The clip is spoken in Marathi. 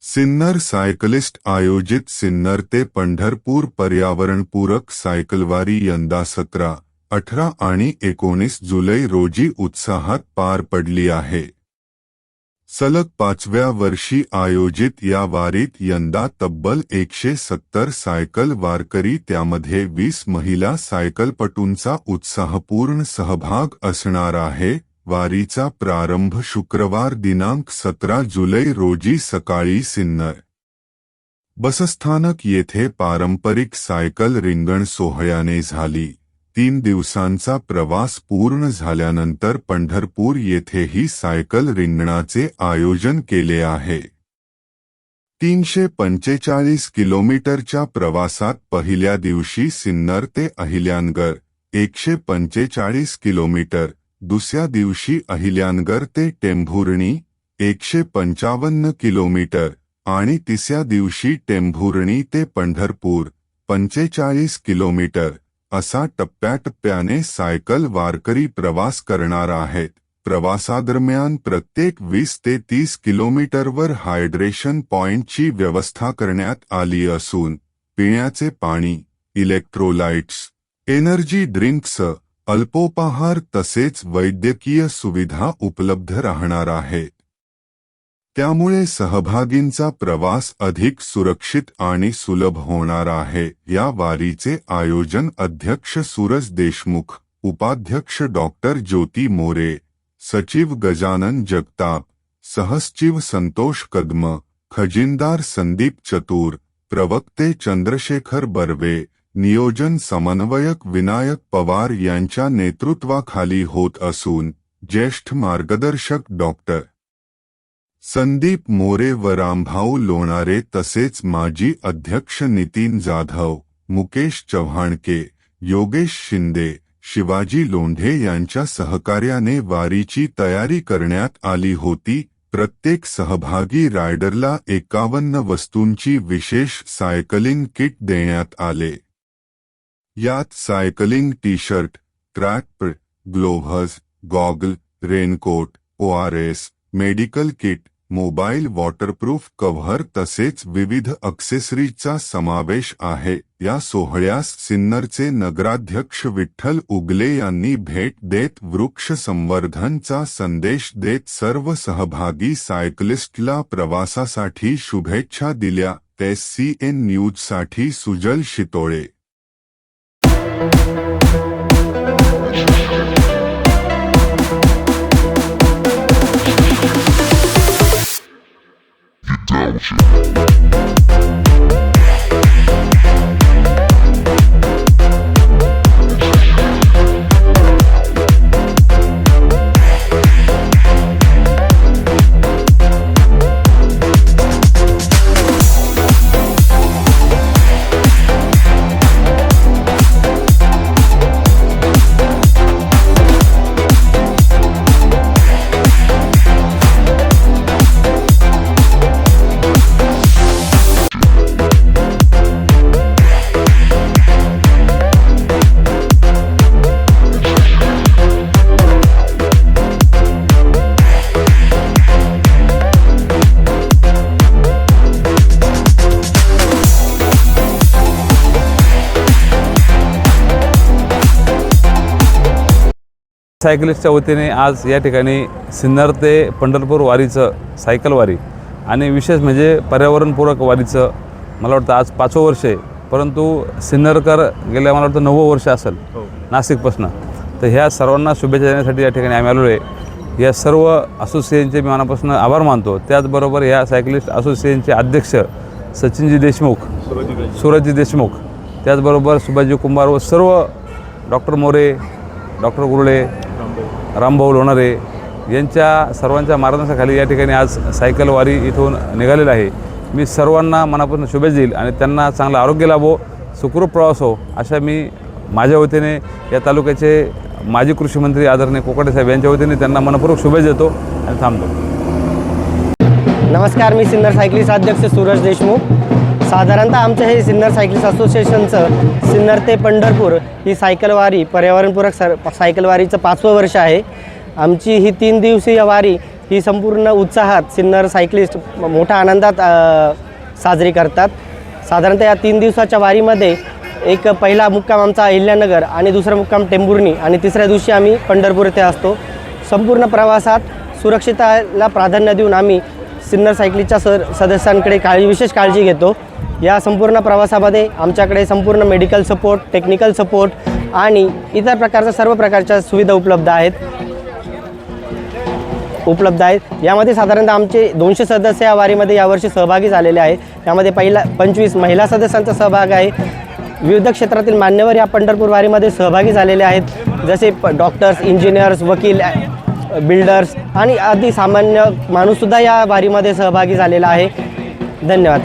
सिन्नर सायकलिस्ट आयोजित सिन्नर ते पंढरपूर पर्यावरणपूरक सायकलवारी यंदा 17, 18 आणि 19 जुलै रोजी उत्साहात पार पडली आहे। सलग 5व्या वर्षी आयोजित या वारीत यंदा तब्बल 170 सायकल वारकरी, त्यामध्ये 20 महिला सायकलपटूंचा उत्साहपूर्ण सहभाग असणार आहे। वारीचा प्रारंभ शुक्रवार दिनांक 17 जुलै रोजी सकाळी सिन्नर बसस्थानक येथे पारंपरिक सायकल रिंगण सोहळ्याने झाली। 3 दिवसांचा प्रवास पूर्ण झाल्यानंतर पंढरपूर येथेही सायकल रिंगणाचे आयोजन केले आहे। 345 किलोमीटरच्या प्रवासात पहिल्या दिवशी सिन्नर ते अहिल्यानगर 145 किलोमीटर, दुसऱ्या दिवशी अहिल्यानगर ते टेंभुर्णी 155 किलोमीटर आणि तिसऱ्या दिवशी टेंभुर्णी ते पंढरपूर 45 किलोमीटर असा टप्प्याटप्प्याने सायकल वारकरी प्रवास करणार आहेत। प्रवासादरम्यान प्रत्येक 20 ते 30 किलोमीटरवर हायड्रेशन पॉइंटची व्यवस्था करण्यात आली असून पिण्याचे पाणी, इलेक्ट्रोलाइट्स, एनर्जी ड्रिंक्स, अल्पोपाहार तसेच वैद्यकीय सुविधा उपलब्ध राहणार आहेत। त्यामुळे सहभागींचा प्रवास अधिक सुरक्षित आणि सुलभ होणार आहे। या वारीचे आयोजन अध्यक्ष सूरज देशमुख, उपाध्यक्ष डॉक्टर ज्योती मोरे, सचिव गजानन जगताप, सहसचिव संतोष कदम, खजिनदार संदीप चतुर, प्रवक्ते चंद्रशेखर बर्वे, नियोजन समन्वयक विनायक पवार यांच्या नेतृत्वाखाली होत असून ज्येष्ठ मार्गदर्शक डॉक्टर संदीप मोरे व रामभाऊ लोणारे तसेच माजी अध्यक्ष नितीन जाधव, मुकेश चव्हाणके, योगेश शिंदे, शिवाजी लोंढे यांच्या सहकार्याने वारीची तयारी करण्यात आली होती। प्रत्येक सहभागी रायडरला 51 वस्तूंची विशेष सायकलिंग किट देण्यात आले। यात cycling T-shirt, track, gloves, goggle, raincoat, ORS, medical kit, mobile waterproof cover तसेच विविध अक्सेसरीजचा समावेश आहे। या सोहळ्यास सिन्नरचे नगराध्यक्ष विठ्ठल उगले यांनी भेट देत वृक्ष संवर्धनचा संदेश देत सर्व सहभागी सायकलिस्टला प्रवासासाठी शुभेच्छा दिल्या। SCN न्यूजसाठी सुजल शितोळे। सायकलिस्टच्या वतीने आज या ठिकाणी सिन्नर ते पंढरपूर वारीचं सायकल वारी आणि विशेष म्हणजे पर्यावरणपूरक वारीचं मला वाटतं आज 5वं वर्ष आहे, परंतु सिन्नरकर गेल्या मला वाटतं 9वं वर्ष असेल नाशिकपासून। तर ह्या सर्वांना शुभेच्छा देण्यासाठी या ठिकाणी आम्ही आलो आहे। या सर्व असोसिएशनचे मी मनापासून आभार मानतो। त्याचबरोबर या सायकलिस्ट असोसिएशनचे अध्यक्ष सचिनजी देशमुख, सूरजजी देशमुख, त्याचबरोबर सुभाषजी कुंभार व सर्व डॉक्टर मोरे, डॉक्टर गुरुळे, रामभाऊ लोणारे यांच्या सर्वांच्या मार्गदर्शनाखाली या ठिकाणी आज सायकल वारी इथून निघालेलं आहे। मी सर्वांना मनापासून शुभेच्छा देईल आणि त्यांना चांगलं आरोग्य लाभो, सुखरूप प्रवास हो अशा मी माझ्या वतीने या तालुक्याचे माजी कृषी मंत्री आदरणीय कोकाटे साहेब यांच्या वतीने त्यांना मनपूर्वक शुभेच्छा देतो आणि थांबतो। नमस्कार, मी सिन्नर सायकलिस्ट अध्यक्ष सूरज देशमुख। साधारणतः आमचं हे सिन्नर सायकलिस्ट असोसिएशनचं सिन्नर ते पंढरपूर ही सायकल वारी पर्यावरणपूरक सायकल वारीचं 5वं वर्ष आहे। आमची ही 3 दिवसीय वारी ही संपूर्ण उत्साहात सिन्नर सायक्लिस्ट मोठ्या आनंदात साजरी करतात. साधारणतः या 3 दिवसाच्या वारीमध्ये एक पहिला मुक्काम आमचा अहिल्यानगर आणि दुसरा मुक्काम टेंभुर्णी आणि तिसऱ्या दिवशी आम्ही पंढरपूर येथे असतो. संपूर्ण प्रवासात सुरक्षिततेला प्राधान्य देऊन आम्ही सिन्नर सायकलीच्या सदस्यांकडे विशेष काळजी घेतो. या संपूर्ण प्रवासामध्ये आमच्याकडे संपूर्ण मेडिकल सपोर्ट, टेक्निकल सपोर्ट आणि इतर प्रकारच्या सर्व प्रकारच्या सुविधा उपलब्ध आहेत. यामध्ये साधारणतः आमचे 200 सदस्य या वारीमध्ये यावर्षी सहभागी झालेले आहेत. यामध्ये 25 महिला सदस्यांचा सहभाग आहे. विविध क्षेत्रातील मान्यवर या पंढरपूर वारीमध्ये सहभागी झालेले आहेत, जसे डॉक्टर्स, इंजिनियर्स, वकील, बिल्डर्स आणि आदी सामान्य माणूससुद्धा या वारीमध्ये सहभागी झालेला आहे. धन्यवाद.